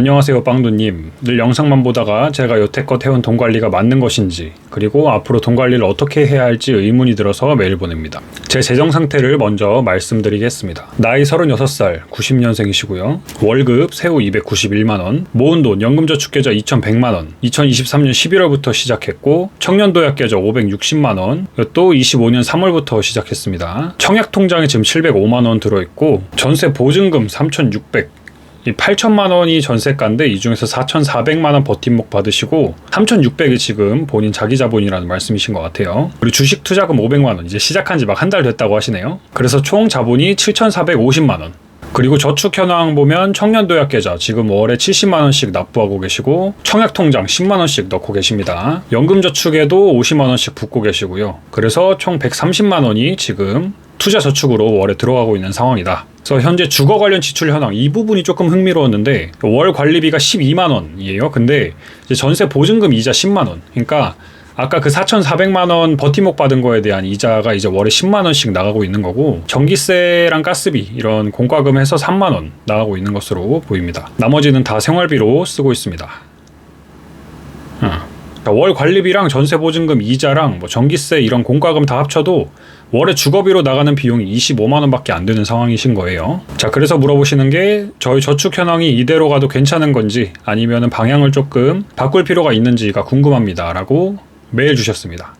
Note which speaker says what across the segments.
Speaker 1: 안녕하세요 빵두님. 늘 영상만 보다가 제가 여태껏 해온 돈관리가 맞는 것인지, 그리고 앞으로 돈관리를 어떻게 해야 할지 의문이 들어서 메일 보냅니다. 제 재정 상태를 먼저 말씀드리겠습니다. 나이 36살 90년생이시고요 월급 세후 291만원, 모은 돈 연금저축계좌 2100만원 2023년 11월부터 시작했고, 청년도약계좌 560만원 또 25년 3월부터 시작했습니다. 청약통장에 지금 705만원 들어있고, 전세 보증금 3600, 이 8천만원이 전세가인데 이 중에서 4,400만원 버팀목 받으시고 3,600이 지금 본인 자기 자본이라는 말씀이신 것 같아요. 그리고 주식 투자금 500만원, 이제 시작한 지 막 한 달 됐다고 하시네요. 그래서 총 자본이 7,450만원. 그리고 저축 현황 보면 청년도약계좌 지금 월에 70만원씩 납부하고 계시고, 청약통장 10만원씩 넣고 계십니다. 연금저축에도 50만원씩 붓고 계시고요. 그래서 총 130만원이 지금 투자저축으로 월에 들어가고 있는 상황이다. 그래서 현재 주거 관련 지출 현황, 이 부분이 조금 흥미로웠는데, 월 관리비가 12만원이에요. 근데 이제 전세 보증금 이자 10만원. 그러니까 아까 그 4,400만원 버팀목 받은 거에 대한 이자가 이제 월에 10만원씩 나가고 있는 거고, 전기세랑 가스비 이런 공과금 해서 3만원 나가고 있는 것으로 보입니다. 나머지는 다 생활비로 쓰고 있습니다. 월 관리비랑 전세 보증금 이자랑 뭐 전기세 이런 공과금 다 합쳐도 월에 주거비로 나가는 비용이 25만원 밖에 안 되는 상황이신 거예요. 자, 그래서 물어보시는 게 저희 저축 현황이 이대로 가도 괜찮은 건지, 아니면 방향을 조금 바꿀 필요가 있는지가 궁금합니다 라고 메일 주셨습니다.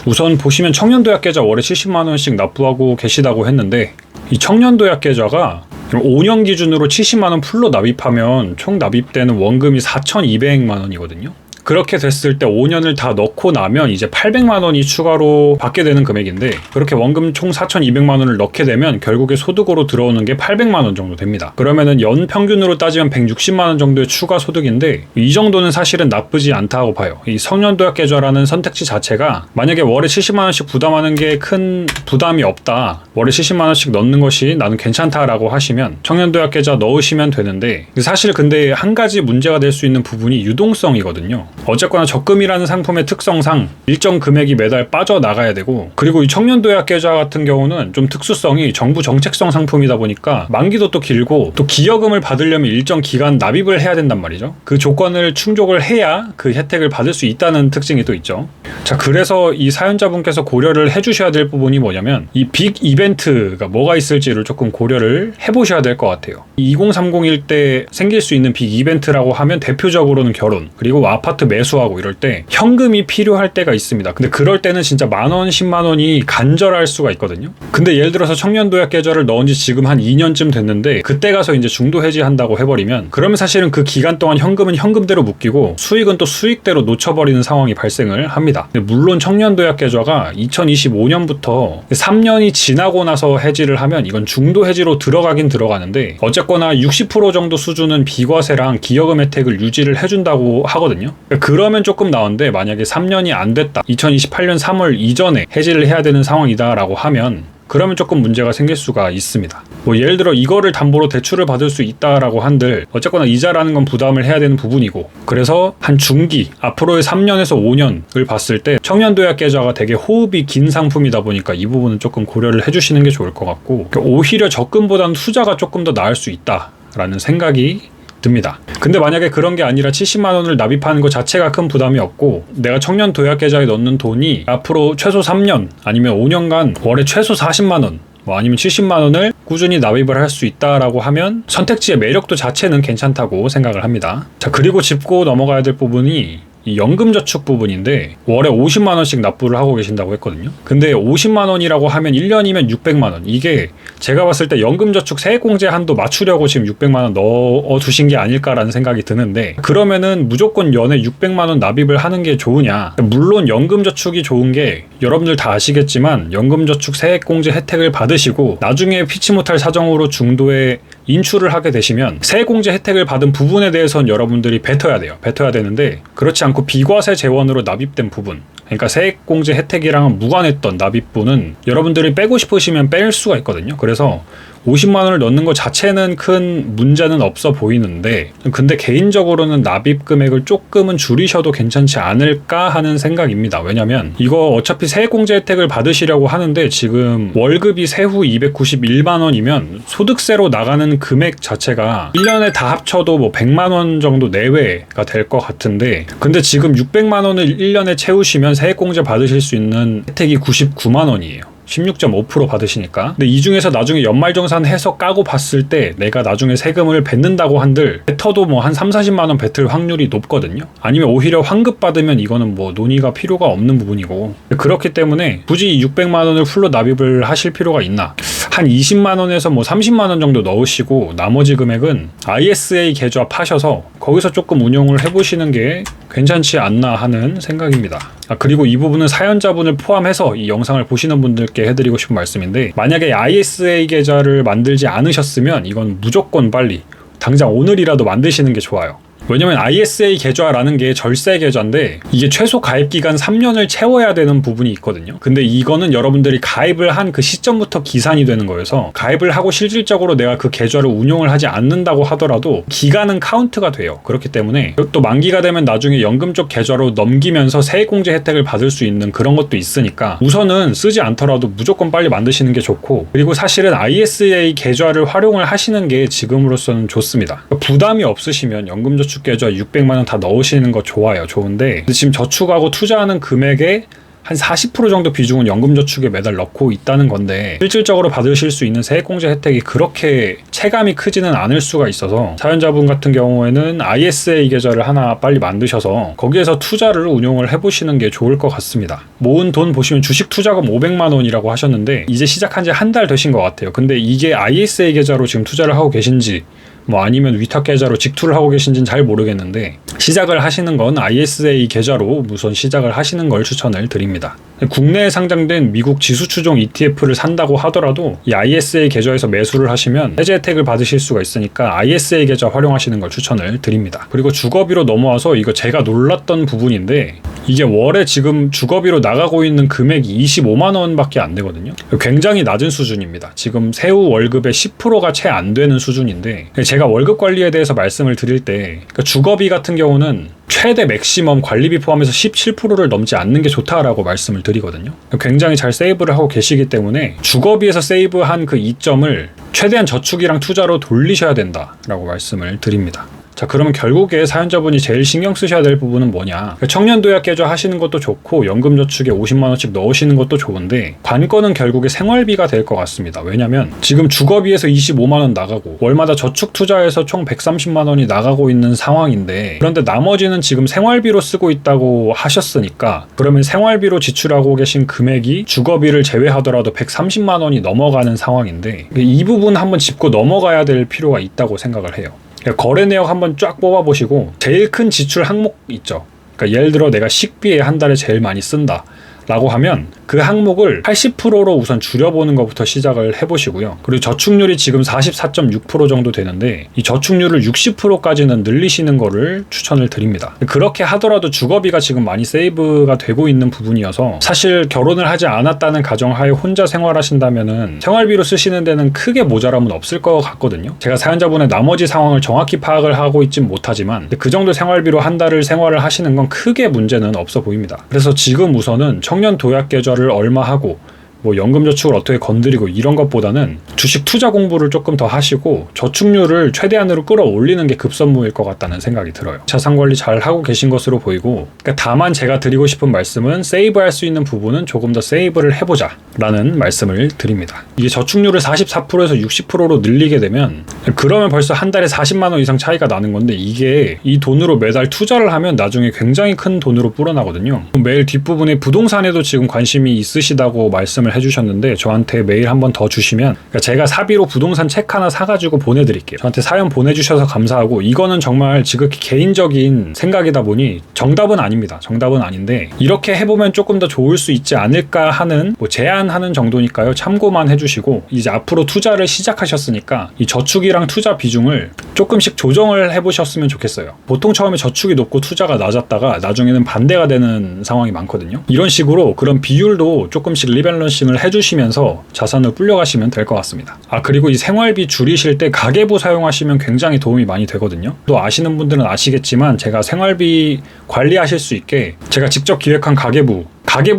Speaker 1: 우선 보시면 청년도약계좌 월에 70만원씩 납부하고 계시다고 했는데, 이 청년도약계좌가 5년 기준으로 70만원 풀로 납입하면 총 납입되는 원금이 4,200만원이거든요. 그렇게 됐을 때 5년을 다 넣고 나면 이제 800만원이 추가로 받게 되는 금액인데, 그렇게 원금 총 4,200만원을 넣게 되면 결국에 소득으로 들어오는 게 800만원 정도 됩니다. 그러면은 연 평균으로 따지면 160만원 정도의 추가 소득인데, 이 정도는 사실은 나쁘지 않다고 봐요. 이 청년도약계좌라는 선택지 자체가 만약에 월에 70만원씩 부담하는 게 큰 부담이 없다, 월에 70만원씩 넣는 것이 나는 괜찮다라고 하시면 청년도약계좌 넣으시면 되는데, 사실 근데 한 가지 문제가 될 수 있는 부분이 유동성이거든요. 어쨌거나 적금이라는 상품의 특성상 일정 금액이 매달 빠져나가야 되고, 그리고 이 청년도약계좌 같은 경우는 좀 특수성이 정부 정책성 상품이다 보니까 만기도 또 길고, 또 기여금을 받으려면 일정 기간 납입을 해야 된단 말이죠. 그 조건을 충족을 해야 그 혜택을 받을 수 있다는 특징이 또 있죠. 자, 그래서 이 사연자분께서 고려를 해주셔야 될 부분이 뭐냐면, 이 빅 이벤트가 뭐가 있을지를 조금 고려를 해보셔야 될 것 같아요. 2030일 때 생길 수 있는 빅 이벤트라고 하면 대표적으로는 결혼, 그리고 아파트 매수하고 이럴 때 현금이 필요할 때가 있습니다. 근데 그럴 때는 진짜 만원, 10만원이 간절할 수가 있거든요. 근데 예를 들어서 청년도약 계좌를 넣은 지 지금 한 2년쯤 됐는데, 그때 가서 이제 중도 해지한다고 해버리면, 그러면 사실은 그 기간 동안 현금은 현금대로 묶이고 수익은 또 수익대로 놓쳐버리는 상황이 발생을 합니다. 물론 청년도약 계좌가 2025년부터 3년이 지나고 나서 해지를 하면 이건 중도 해지로 들어가긴 들어가는데, 어쨌거나 60% 정도 수준은 비과세랑 기여금 혜택을 유지를 해준다고 하거든요. 그러면 조금 나은데, 만약에 3년이 안 됐다, 2028년 3월 이전에 해지를 해야 되는 상황이다 라고 하면, 그러면 조금 문제가 생길 수가 있습니다. 뭐 예를 들어 이거를 담보로 대출을 받을 수 있다라고 한들, 어쨌거나 이자라는 건 부담을 해야 되는 부분이고, 그래서 한 중기, 앞으로의 3년에서 5년을 봤을 때 청년도약 계좌가 되게 호흡이 긴 상품이다 보니까 이 부분은 조금 고려를 해주시는 게 좋을 것 같고, 오히려 적금보다는 투자가 조금 더 나을 수 있다라는 생각이 듭니다. 근데 만약에 그런 게 아니라 70만원을 납입하는 것 자체가 큰 부담이 없고, 내가 청년도약계좌에 넣는 돈이 앞으로 최소 3년 아니면 5년간 월에 최소 40만원 뭐 아니면 70만원을 꾸준히 납입을 할 수 있다라고 하면 선택지의 매력도 자체는 괜찮다고 생각을 합니다. 자, 그리고 짚고 넘어가야 될 부분이 이 연금저축 부분인데, 월에 50만원씩 납부를 하고 계신다고 했거든요. 근데 50만원이라고 하면 1년이면 600만원. 이게 제가 봤을 때 연금저축 세액공제 한도 맞추려고 지금 600만원 넣어두신 게 아닐까라는 생각이 드는데, 그러면은 무조건 연에 600만원 납입을 하는 게 좋으냐? 물론 연금저축이 좋은 게 여러분들 다 아시겠지만, 연금저축 세액공제 혜택을 받으시고 나중에 피치 못할 사정으로 중도에 인출을 하게 되시면 세액공제 혜택을 받은 부분에 대해서는 여러분들이 뱉어야 돼요. 뱉어야 되는데, 그렇지 않고 비과세 재원으로 납입된 부분, 그러니까 세액공제 혜택이랑은 무관했던 납입분은 여러분들이 빼고 싶으시면 뺄 수가 있거든요. 그래서 50만 원을 넣는 것 자체는 큰 문제는 없어 보이는데, 근데 개인적으로는 납입 금액을 조금은 줄이셔도 괜찮지 않을까 하는 생각입니다. 왜냐면 이거 어차피 세액공제 혜택을 받으시려고 하는데 지금 월급이 세후 291만 원이면 소득세로 나가는 금액 자체가 1년에 다 합쳐도 뭐 100만 원 정도 내외가 될 것 같은데, 근데 지금 600만 원을 1년에 채우시면 세액공제 받으실 수 있는 혜택이 99만 원이에요. 16.5% 받으시니까. 근데 이 중에서 나중에 연말정산해서 까고 봤을 때 내가 나중에 세금을 뱉는다고 한들 뱉어도 뭐 한 3, 40만 원 뱉을 확률이 높거든요. 아니면 오히려 환급 받으면 이거는 뭐 논의가 필요가 없는 부분이고, 그렇기 때문에 굳이 600만 원을 풀로 납입을 하실 필요가 있나? 한 20만 원에서 뭐 30만 원 정도 넣으시고 나머지 금액은 ISA 계좌 파셔서 거기서 조금 운용을 해보시는 게 괜찮지 않나 하는 생각입니다. 그리고 이 부분은 사연자분을 포함해서 이 영상을 보시는 분들께 해드리고 싶은 말씀인데, 만약에 ISA 계좌를 만들지 않으셨으면 이건 무조건 빨리 당장 오늘이라도 만드시는 게 좋아요. 왜냐면 ISA 계좌라는 게 절세 계좌인데 이게 최소 가입 기간 3년을 채워야 되는 부분이 있거든요. 근데 이거는 여러분들이 가입을 한 그 시점부터 기산이 되는 거여서, 가입을 하고 실질적으로 내가 그 계좌를 운용을 하지 않는다고 하더라도 기간은 카운트가 돼요. 그렇기 때문에 또 만기가 되면 나중에 연금 쪽 계좌로 넘기면서 세액공제 혜택을 받을 수 있는 그런 것도 있으니까 우선은 쓰지 않더라도 무조건 빨리 만드시는 게 좋고, 그리고 사실은 ISA 계좌를 활용을 하시는 게 지금으로서는 좋습니다. 부담이 없으시면 연금저축 계좌 600만 원 다 넣으시는 거 좋아요. 좋은데 지금 저축하고 투자하는 금액의 한 40% 정도 비중은 연금저축에 매달 넣고 있다는 건데, 실질적으로 받으실 수 있는 세액공제 혜택이 그렇게 체감이 크지는 않을 수가 있어서 사연자분 같은 경우에는 ISA 계좌를 하나 빨리 만드셔서 거기에서 투자를 운용을 해보시는 게 좋을 것 같습니다. 모은 돈 보시면 주식 투자금 500만 원이라고 하셨는데 이제 시작한 지 한 달 되신 것 같아요. 근데 이게 ISA 계좌로 지금 투자를 하고 계신지 뭐 아니면 위탁 계좌로 직투를 하고 계신지는 잘 모르겠는데, 시작을 하시는 건 ISA 계좌로 우선 시작을 하시는 걸 추천을 드립니다. 국내에 상장된 미국 지수추종 ETF를 산다고 하더라도 이 ISA 계좌에서 매수를 하시면 해제 혜택을 받으실 수가 있으니까 ISA 계좌 활용하시는 걸 추천을 드립니다. 그리고 주거비로 넘어와서 이거 제가 놀랐던 부분인데, 이게 월에 지금 주거비로 나가고 있는 금액이 25만 원밖에 안 되거든요. 굉장히 낮은 수준입니다. 지금 세후 월급의 10%가 채 안 되는 수준인데, 제가 월급 관리에 대해서 말씀을 드릴 때 주거비 같은 경우는 최대 맥시멈 관리비 포함해서 17%를 넘지 않는 게 좋다라고 말씀을 드리거든요. 굉장히 잘 세이브를 하고 계시기 때문에 주거비에서 세이브한 그 이점을 최대한 저축이랑 투자로 돌리셔야 된다라고 말씀을 드립니다. 자, 그러면 결국에 사연자분이 제일 신경 쓰셔야 될 부분은 뭐냐? 청년도약 계좌 하시는 것도 좋고 연금저축에 50만 원씩 넣으시는 것도 좋은데, 관건은 결국에 생활비가 될 것 같습니다. 왜냐면 지금 주거비에서 25만 원 나가고 월마다 저축 투자해서 총 130만 원이 나가고 있는 상황인데, 그런데 나머지는 지금 생활비로 쓰고 있다고 하셨으니까, 그러면 생활비로 지출하고 계신 금액이 주거비를 제외하더라도 130만 원이 넘어가는 상황인데, 이 부분 한번 짚고 넘어가야 될 필요가 있다고 생각을 해요. 거래 내역 한번 쫙 뽑아보시고 제일 큰 지출 항목 있죠. 그러니까 예를 들어 내가 식비에 한 달에 제일 많이 쓴다 라고 하면 그 항목을 80%로 우선 줄여보는 것부터 시작을 해보시고요. 그리고 저축률이 지금 44.6% 정도 되는데 이 저축률을 60%까지는 늘리시는 거를 추천을 드립니다. 그렇게 하더라도 주거비가 지금 많이 세이브가 되고 있는 부분이어서, 사실 결혼을 하지 않았다는 가정하에 혼자 생활하신다면은 생활비로 쓰시는 데는 크게 모자람은 없을 것 같거든요. 제가 사연자분의 나머지 상황을 정확히 파악을 하고 있진 못하지만 그 정도 생활비로 한 달을 생활을 하시는 건 크게 문제는 없어 보입니다. 그래서 지금 우선은 청년 도약 계좌를 얼마 하고 뭐 연금저축을 어떻게 건드리고 이런 것보다는 주식 투자 공부를 조금 더 하시고 저축률을 최대한으로 끌어올리는 게 급선무일 것 같다는 생각이 들어요. 자산관리 잘 하고 계신 것으로 보이고, 그러니까 다만 제가 드리고 싶은 말씀은 세이브할 수 있는 부분은 조금 더 세이브를 해보자 라는 말씀을 드립니다. 이게 저축률을 44%에서 60%로 늘리게 되면 그러면 벌써 한 달에 40만 원 이상 차이가 나는 건데, 이게 이 돈으로 매달 투자를 하면 나중에 굉장히 큰 돈으로 불어나거든요. 메일 뒷부분에 부동산에도 지금 관심이 있으시다고 말씀을 해주셨는데, 저한테 메일 한 번 더 주시면 제가 사비로 부동산 책 하나 사가지고 보내드릴게요. 저한테 사연 보내주셔서 감사하고, 이거는 정말 지극히 개인적인 생각이다 보니 정답은 아닙니다. 정답은 아닌데 이렇게 해보면 조금 더 좋을 수 있지 않을까 하는 뭐 제안하는 정도니까요. 참고만 해주시고, 이제 앞으로 투자를 시작하셨으니까 이 저축이랑 투자 비중을 조금씩 조정을 해보셨으면 좋겠어요. 보통 처음에 저축이 높고 투자가 낮았다가 나중에는 반대가 되는 상황이 많거든요. 이런 식으로 그런 비율도 조금씩 리밸런싱 리프레싱을 해주시면서 자산을 불려가시면 될 것 같습니다. 그리고 이 생활비 줄이실 때 가계부 사용하시면 굉장히 도움이 많이 되거든요. 또 아시는 분들은 아시겠지만 제가 생활비 관리하실 수 있게 제가 직접 기획한 가계부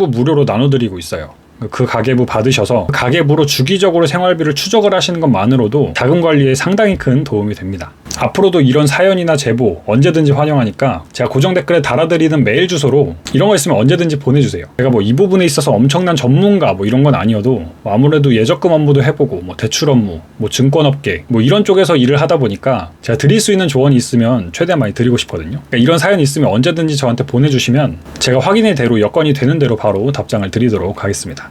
Speaker 1: 무료로 나눠드리고 있어요. 그 가계부 받으셔서 가계부로 주기적으로 생활비를 추적을 하시는 것만으로도 자금 관리에 상당히 큰 도움이 됩니다. 앞으로도 이런 사연이나 제보 언제든지 환영하니까 제가 고정 댓글에 달아드리는 메일 주소로 이런 거 있으면 언제든지 보내주세요. 제가 이 부분에 있어서 엄청난 전문가 이런 건 아니어도 아무래도 예적금 업무도 해보고 대출 업무, 증권업계 이런 쪽에서 일을 하다 보니까 제가 드릴 수 있는 조언이 있으면 최대한 많이 드리고 싶거든요. 그러니까 이런 사연이 있으면 언제든지 저한테 보내주시면 제가 확인의 대로 여건이 되는 대로 바로 답장을 드리도록 하겠습니다.